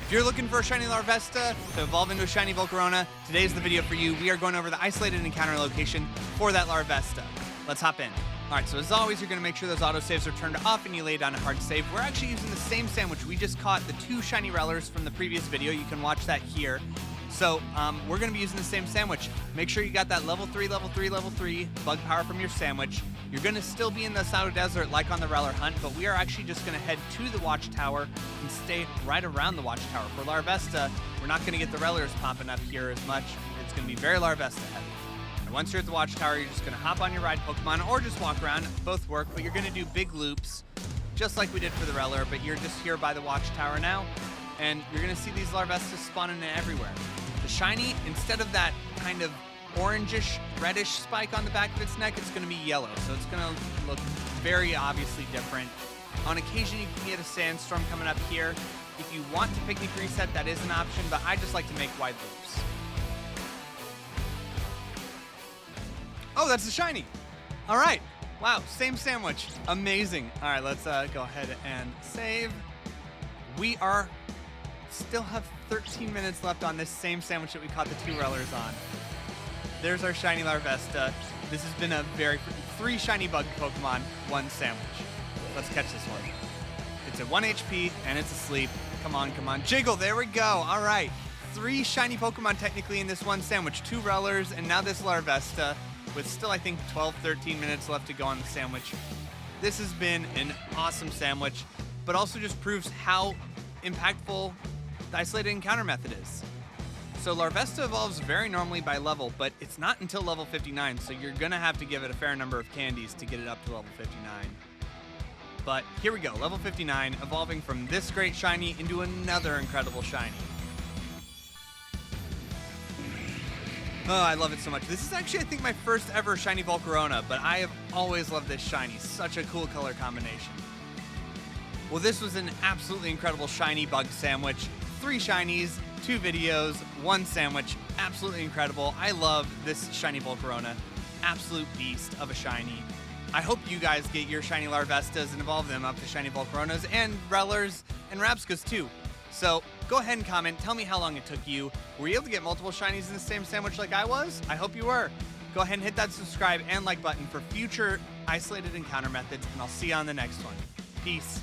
If you're looking for a Shiny Larvesta to evolve into a Shiny Volcarona, today's the video for you. We are going over the isolated encounter location for that Larvesta. Let's hop in. Alright, so as always, you're going to make sure those autosaves are turned off and you lay down a hard save. We're actually using the same sandwich. We just caught the 2 Shiny Rellers from the previous video. You can watch that here. So we're going to be using the same sandwich. Make sure you got that level 3 bug power from your sandwich. You're going to still be in the Sato Desert like on the Reller hunt, but we are actually just going to head to the Watchtower and stay right around the Watchtower. For Larvesta, we're not going to get the Rellers popping up here as much. It's going to be very Larvesta heavy. And once you're at the Watchtower, you're just going to hop on your ride Pokemon or just walk around. Both work, but you're going to do big loops just like we did for the Reller, but you're just here by the Watchtower now, and you're going to see these Larvestas spawning in everywhere. The Shiny, instead of that kind of orangish, reddish spike on the back of its neck, it's going to be yellow, so it's going to look very obviously different. On occasion, you can get a Sandstorm coming up here. If you want to Picnic Reset, that is an option, but I just like to make wide loops. Oh, that's the Shiny! Alright, wow, same sandwich. Amazing. Alright, let's go ahead and save. We still have 13 minutes left on this same sandwich that we caught the 2 Rellers on. There's our Shiny Larvesta. This has been a 3 Shiny Bug Pokemon, 1 sandwich. Let's catch this one. It's at 1 HP, and it's asleep. Come on, come on. Jiggle, there we go. All right. 3 Shiny Pokemon technically in this 1 sandwich. 2 Rellers, and now this Larvesta, with still, I think, 12, 13 minutes left to go on the sandwich. This has been an awesome sandwich, but also just proves how impactful the isolated encounter method is. So Larvesta evolves very normally by level, but it's not until level 59, so you're going to have to give it a fair number of candies to get it up to level 59. But here we go, level 59, evolving from this great Shiny into another incredible Shiny. Oh, I love it so much. This is actually, I think, my first ever Shiny Volcarona, but I have always loved this Shiny. Such a cool color combination. Well, this was an absolutely incredible Shiny Bug sandwich. 3 Shinies, 2 videos, 1 sandwich. Absolutely incredible. I love this Shiny Volcarona. Absolute beast of a Shiny. I hope you guys get your Shiny Larvestas and evolve them up to Shiny Volcaronas and Rellers and Rapscas too. So go ahead and comment. Tell me how long it took you. Were you able to get multiple Shinies in the same sandwich like I was? I hope you were. Go ahead and hit that subscribe and like button for future isolated encounter methods, and I'll see you on the next one. Peace.